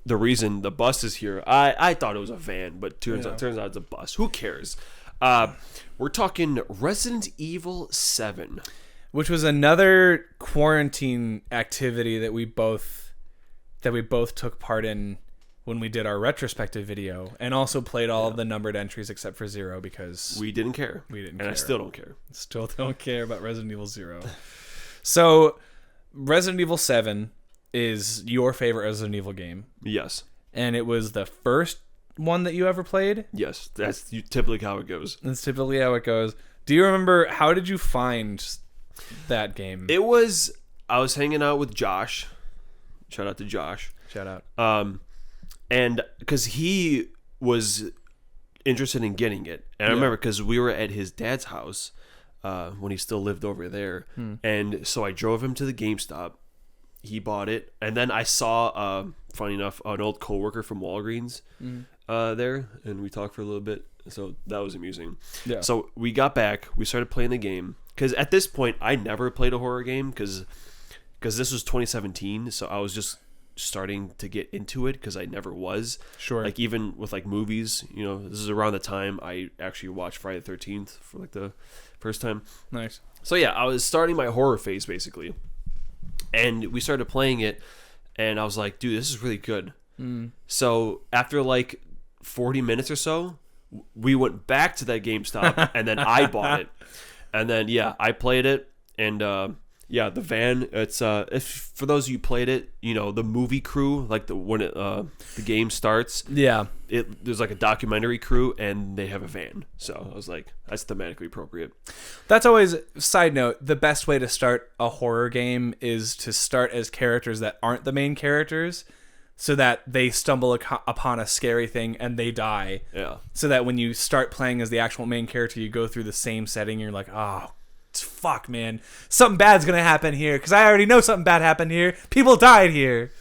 the reason the bus is here. I thought it was a van, but turns out it's a bus. Who cares? We're talking Resident Evil 7. Which was another quarantine activity that we both took part in when we did our retrospective video, and also played all of the numbered entries except for 0 because we didn't care. And I still don't care. Still don't care about Resident Evil 0. So, Resident Evil 7 is your favorite Resident Evil game. Yes. And it was the first one that you ever played? Yes, that's typically how it goes. That's typically how it goes. Do you remember, how did you find that game? I was hanging out with Josh. Shout out to Josh. Shout out. And because he was interested in getting it. And I remember because we were at his dad's house when he still lived over there. And so I drove him to the GameStop. He bought it. And then I saw, funny enough, an old coworker from Walgreens there. And we talked for a little bit. So that was amusing. Yeah. So we got back. We started playing the game. Because at this point, I never played a horror game because this was 2017. So I was just starting to get into it because I never was. Sure. Like even with like movies, this is around the time I actually watched Friday the 13th for like the first time. Nice. So yeah, I was starting my horror phase basically. And we started playing it and I was like, dude, this is really good. So after like 40 minutes or so, we went back to that GameStop and then I bought it. And then, I played it. And, the van, it's, if for those of you who played it, the movie crew, like when the game starts. Yeah. There's like a documentary crew and they have a van. So I was like, that's thematically appropriate. That's always, side note, the best way to start a horror game is to start as characters that aren't the main characters, so that they stumble upon a scary thing and they die. Yeah. So that when you start playing as the actual main character, you go through the same setting. You're like, oh, fuck, man. Something bad's going to happen here because I already know something bad happened here. People died here.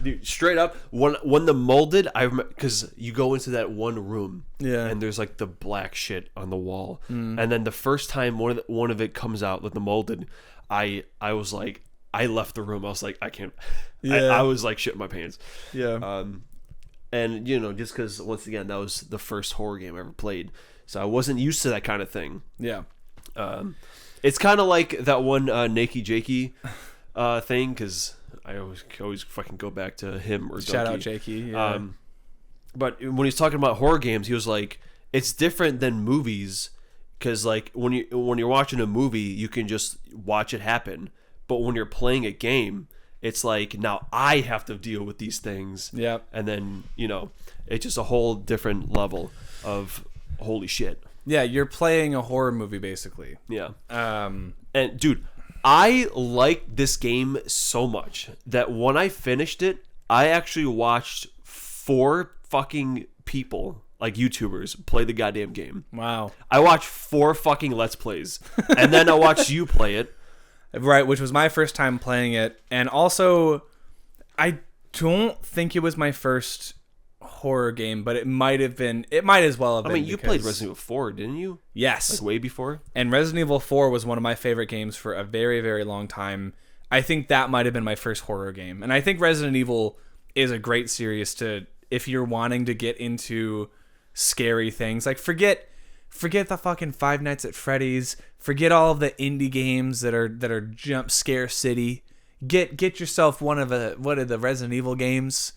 Dude, straight up, when the molded, I remember, because you go into that one room, and there's like the black shit on the wall, and then the first time one of it comes out with the molded, I was like, I left the room. I was like, I can't. I was like shitting my pants. Yeah. And just because once again that was the first horror game I ever played, so I wasn't used to that kind of thing. Yeah. It's kind of like that one Nakey Jakey thing, because I always fucking go back to him or shout Donkey. out Jakey. Yeah. But when he was talking about horror games, he was like, it's different than movies, because like when you're watching a movie, you can just watch it happen. But when you're playing a game, it's like, now I have to deal with these things. Yeah. And then, it's just a whole different level of holy shit. Yeah, you're playing a horror movie, basically. Yeah. And, dude, I liked this game so much that when I finished it, I actually watched 4 fucking people, like YouTubers, play the goddamn game. Wow. I watched 4 fucking Let's Plays. And then I watched you play it. Right, which was my first time playing it. And also, I don't think it was my first horror game, but it might have been. It might as well have been. I mean, you played Resident Evil 4, didn't you? Yes. Like way before? And Resident Evil 4 was one of my favorite games for a very, very long time. I think that might have been my first horror game. And I think Resident Evil is a great series to, if you're wanting to get into scary things. Like, forget the fucking Five Nights at Freddy's. Forget all of the indie games that are jump scare city. Get yourself one of the Resident Evil games.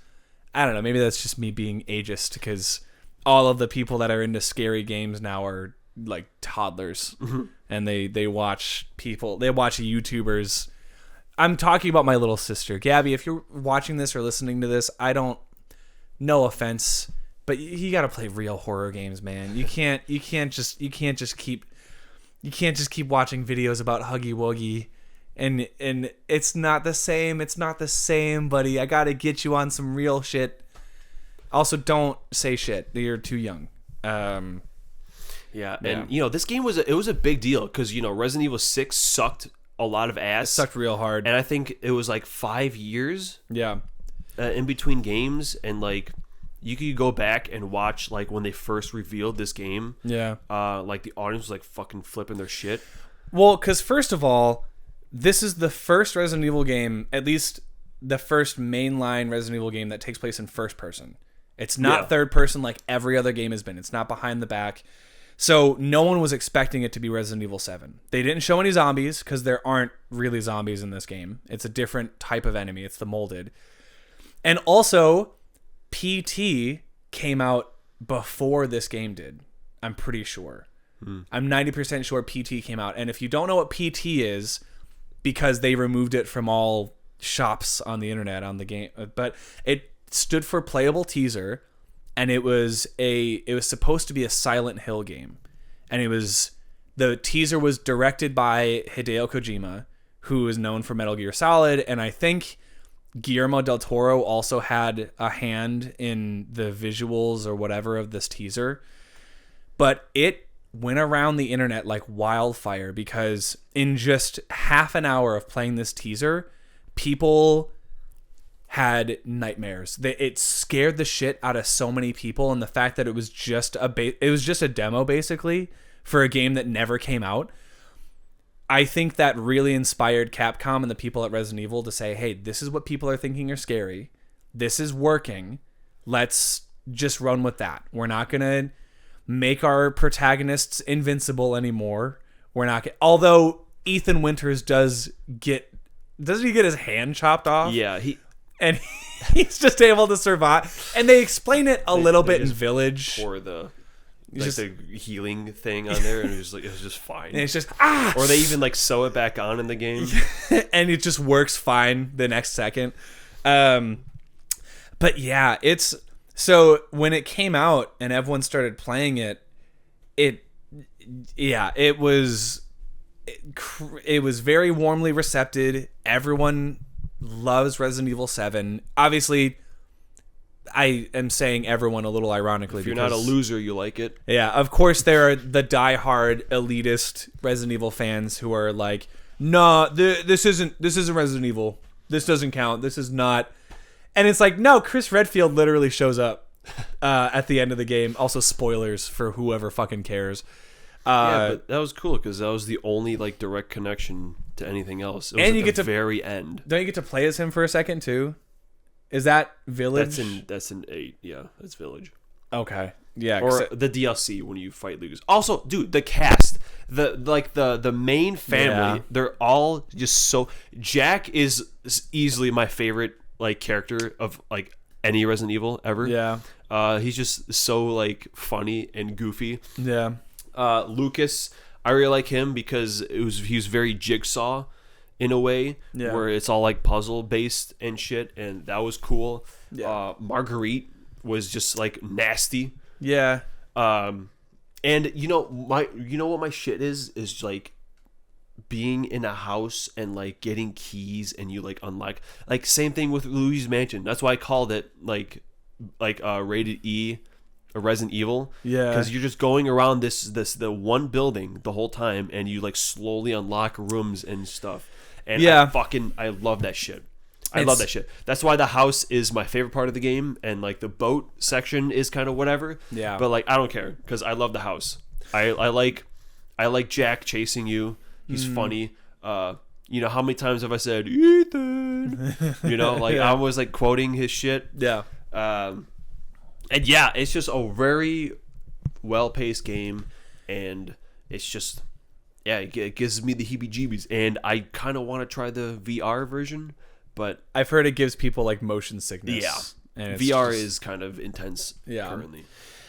I don't know. Maybe that's just me being ageist, because all of the people that are into scary games now are like toddlers, and they watch YouTubers. I'm talking about my little sister, Gabby. If you're watching this or listening to this, no offense, but you got to play real horror games, man. You can't just keep watching videos about Huggy Wuggy, and it's not the same. It's not the same, buddy. I got to get you on some real shit. Also, don't say shit. You're too young. And this game was a big deal because Resident Evil 6 sucked a lot of ass. It sucked real hard, and I think it was like 5 years. Yeah. In between games, and like you could go back and watch like when they first revealed this game. Yeah. Like the audience was like fucking flipping their shit. Well, because first of all, this is the first Resident Evil game, at least the first mainline Resident Evil game that takes place in first person. It's not third person like every other game has been. It's not behind the back. So no one was expecting it to be Resident Evil 7. They didn't show any zombies because there aren't really zombies in this game. It's a different type of enemy. It's the molded. And also, PT came out before this game did. I'm pretty sure. I'm 90% sure PT came out. And if you don't know what PT is, because they removed it from all shops on the internet on the game, but it stood for playable teaser, and it was supposed to be a Silent Hill game. And the teaser was directed by Hideo Kojima, who is known for Metal Gear Solid, and I think Guillermo del Toro also had a hand in the visuals or whatever of this teaser. But it went around the internet like wildfire because in just half an hour of playing this teaser, people had nightmares. It scared the shit out of so many people, and the fact that it was just a demo basically for a game that never came out. I think that really inspired Capcom and the people at Resident Evil to say, "Hey, this is what people are thinking are scary. This is working. Let's just run with that. We're not going to make our protagonists invincible anymore. We're not although Ethan Winters doesn't he get his hand chopped off? Yeah, he's just able to survive. And they explain it a little bit in Village. Pour the healing thing on there, and it was just fine. And it's just Or they even like sew it back on in the game, and it just works fine the next second. But yeah, so when it came out and everyone started playing it, it was very warmly recepted. Everyone loves Resident Evil 7. Obviously, I am saying everyone a little ironically. If you're not a loser, you like it. Yeah, of course there are the diehard elitist Resident Evil fans who are like, "No, this isn't Resident Evil. This doesn't count. This is not." And it's like, no, Chris Redfield literally shows up at the end of the game. Also, spoilers for whoever fucking cares. Yeah, but that was cool because that was the only like direct connection to anything else. It was and you at get the to very end. Don't you get to play as him for a second too? Is that Village? That's in 8. Yeah, that's Village. Okay. Yeah. Or the DLC when you fight Lucas. Also, dude, the cast, the main family, they're all just so. Jack is easily my favorite like character of like any Resident Evil ever. Yeah. He's just so like funny and goofy. Yeah. Lucas, I really like him because he was very Jigsaw in a way, where it's all like puzzle based and shit, and that was cool. Yeah. Marguerite was just like nasty. Yeah. And you know what my shit is like being in a house and like getting keys and you like unlock, like same thing with Luigi's Mansion. That's why I called it like rated E, a Resident Evil. Yeah, because you're just going around the one building the whole time and you like slowly unlock rooms and stuff. And I love that shit. I love that shit. That's why the house is my favorite part of the game, and like the boat section is kind of whatever. Yeah, but like I don't care because I love the house. I like Jack chasing you. He's funny. You know, how many times have I said Ethan? You know, like I was like quoting his shit. Yeah. And yeah, it's just a very well-paced game, and it's just it gives me the heebie-jeebies, and I kind of want to try the VR version, but I've heard it gives people like motion sickness. Yeah, and VR is kind of intense currently.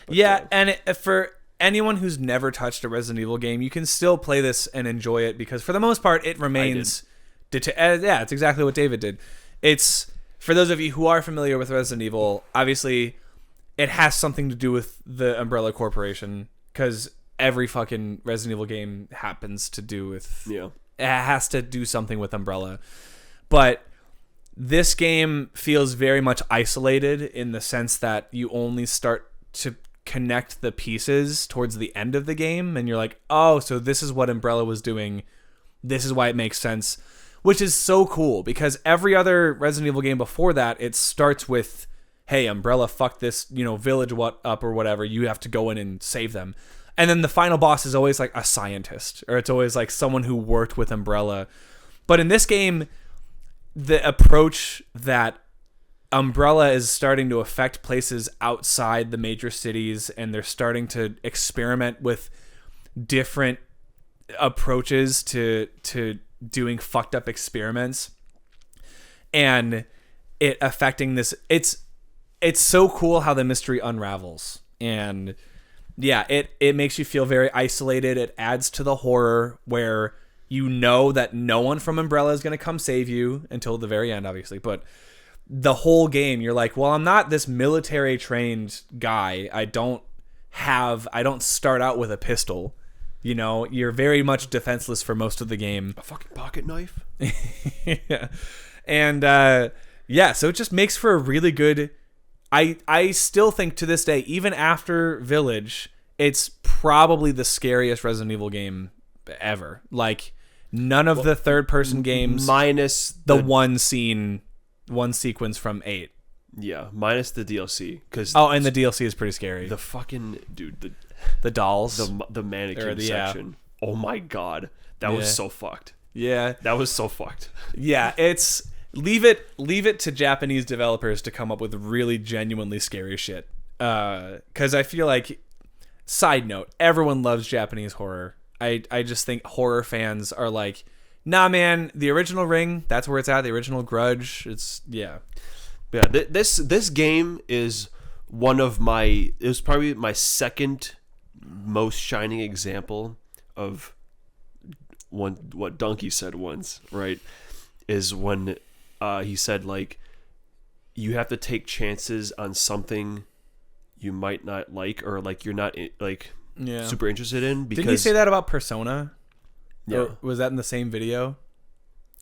But, and for anyone who's never touched a Resident Evil game, you can still play this and enjoy it because for the most part it remains. It's exactly what David did. It's for those of you who are familiar with Resident Evil, obviously it has something to do with the Umbrella Corporation because every fucking Resident Evil game happens to do with it has to do something with Umbrella. But this game feels very much isolated in the sense that you only start to connect the pieces towards the end of the game, and you're like, oh, so this is what Umbrella was doing. This is why it makes sense, which is so cool because every other Resident Evil game before that, it starts with, hey, Umbrella fucked this, village up or whatever. You have to go in and save them. And then the final boss is always like a scientist, or it's always like someone who worked with Umbrella. But in this game, the approach that Umbrella is starting to affect places outside the major cities, and they're starting to experiment with different approaches to doing fucked up experiments, and it affecting this. It's so cool how the mystery unravels, and yeah, it makes you feel very isolated. It adds to the horror where you know that no one from Umbrella is going to come save you until the very end, obviously, but the whole game you're like, well, I'm not this military trained guy. I don't start out with a pistol. You know, you're very much defenseless for most of the game. A fucking pocket knife. Yeah. And so it just makes for a really good. I still think to this day, even after Village, it's probably the scariest Resident Evil game ever. Like, none of the third person games minus the one sequence from 8. Yeah, minus the DLC. And the DLC is pretty scary. The fucking dude, the dolls, the mannequin section. Yeah. Oh my god, that was so fucked. Yeah, that was so fucked. Yeah, it's leave it to Japanese developers to come up with really genuinely scary shit. Because I feel like, side note, everyone loves Japanese horror. I just think horror fans are like, nah, man, the original Ring, that's where it's at. The original Grudge, yeah. This game is it was probably my second most shining example of what Donkey said once, right? Is when he said, like, you have to take chances on something you might not like, or like you're not super interested in. Because, didn't he say that about Persona? Yeah. Or was that in the same video?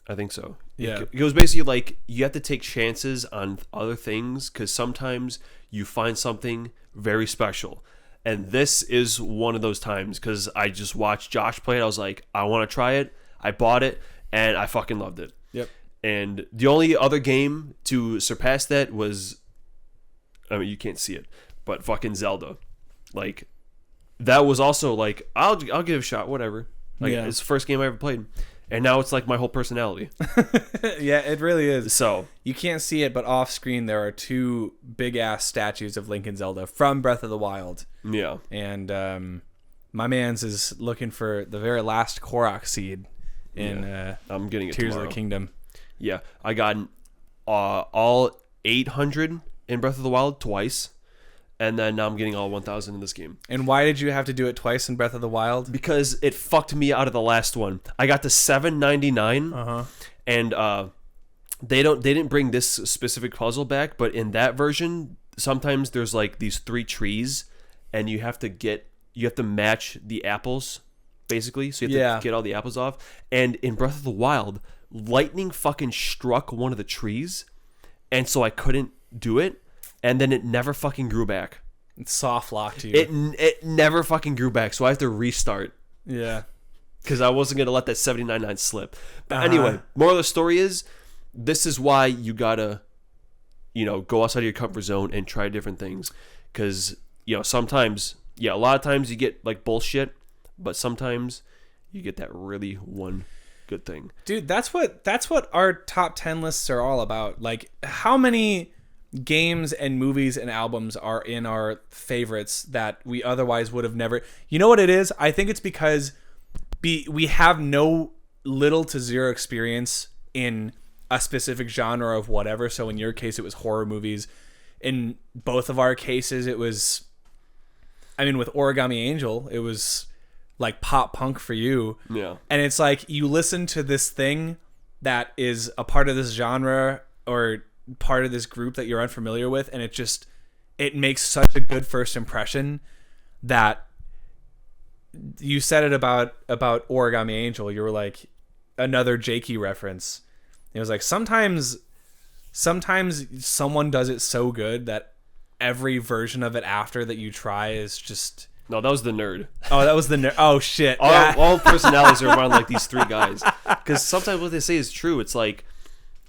I think so. Yeah. It was basically like, you have to take chances on other things because sometimes you find something very special. And this is one of those times, because I just watched Josh play it. I was like, I want to try it. I bought it, and I fucking loved it. Yep. And the only other game to surpass that was, I mean, you can't see it, but fucking Zelda. Like, that was also like, I'll give it a shot, whatever. Like, it's the first game I ever played. And now it's like my whole personality. Yeah, it really is. So you can't see it, but off screen there are 2 big ass statues of Link and Zelda from Breath of the Wild. Yeah. And my man's is looking for the very last Korok seed in I'm getting it Tears tomorrow. of the Kingdom. Yeah, I got all 800 in Breath of the Wild twice. And then now I'm getting all 1,000 in this game. And why did you have to do it twice in Breath of the Wild? Because it fucked me out of the last one. I got to 799, and they didn't bring this specific puzzle back, but in that version, sometimes there's like these 3 trees, and you have to match the apples, basically. So you have to get all the apples off. And in Breath of the Wild, lightning fucking struck one of the trees, and so I couldn't do it. And then it never fucking grew back. It soft locked you. It never fucking grew back, so I have to restart. Yeah. Because I wasn't going to let that 799 slip. But anyway, moral of the story is, this is why you got to, go outside of your comfort zone and try different things. Because, sometimes, a lot of times you get, like, bullshit, but sometimes you get that really one good thing. Dude, that's what our top 10 lists are all about. Like, how many games and movies and albums are in our favorites that we otherwise would have never. You know what it is? I think it's because we have no little to zero experience in a specific genre of whatever. So in your case, it was horror movies. In both of our cases, it was, with Origami Angel, it was like pop punk for you. Yeah. And it's like, you listen to this thing that is a part of this genre or part of this group that you're unfamiliar with, and it makes such a good first impression that you said it about Origami Angel. You were like, another Jakey reference. It was like, sometimes someone does it so good that every version of it after that you try is just... No, that was the nerd. Oh, that was the nerd. Oh, shit. All personalities are around like these 3 guys. Because sometimes what they say is true. It's like,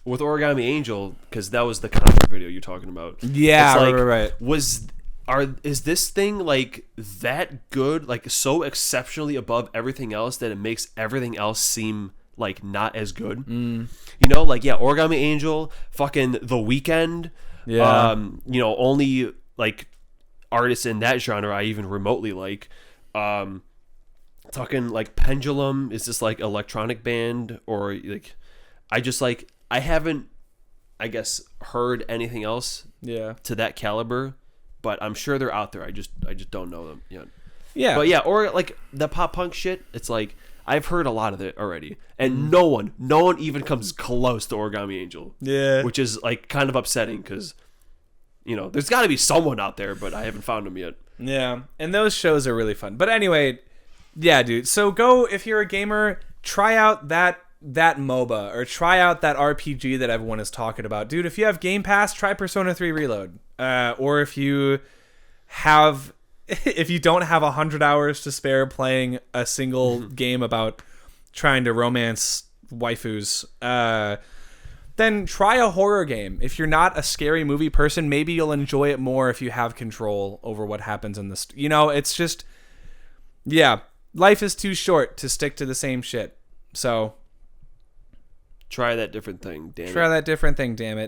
with Origami Angel, because that was the concert video you're talking about. Yeah, it's like, right. Is this thing like that good, like so exceptionally above everything else that it makes everything else seem like not as good. You know, like Origami Angel, fucking The Weeknd. Yeah. You know, only like artists in that genre I even remotely like. Talking like Pendulum is this like electronic band, or like I haven't, I guess, heard anything else to that caliber, but I'm sure they're out there. I just don't know them yet. Yeah. But or like the pop punk shit, it's like I've heard a lot of it already, and no one even comes close to Origami Angel. Yeah. Which is like kind of upsetting because, you know, there's got to be someone out there, but I haven't found them yet. Yeah, and those shows are really fun. But anyway, yeah, dude. So go, if you're a gamer, try out that MOBA, or try out that RPG that everyone is talking about. Dude, if you have Game Pass, try Persona 3 Reload. Or if you don't have 100 hours to spare playing a single game about trying to romance waifus, then try a horror game. If you're not a scary movie person, maybe you'll enjoy it more if you have control over what happens in this. You know, it's just, life is too short to stick to the same shit. So try that different thing, damn it. Try that different thing, damn it.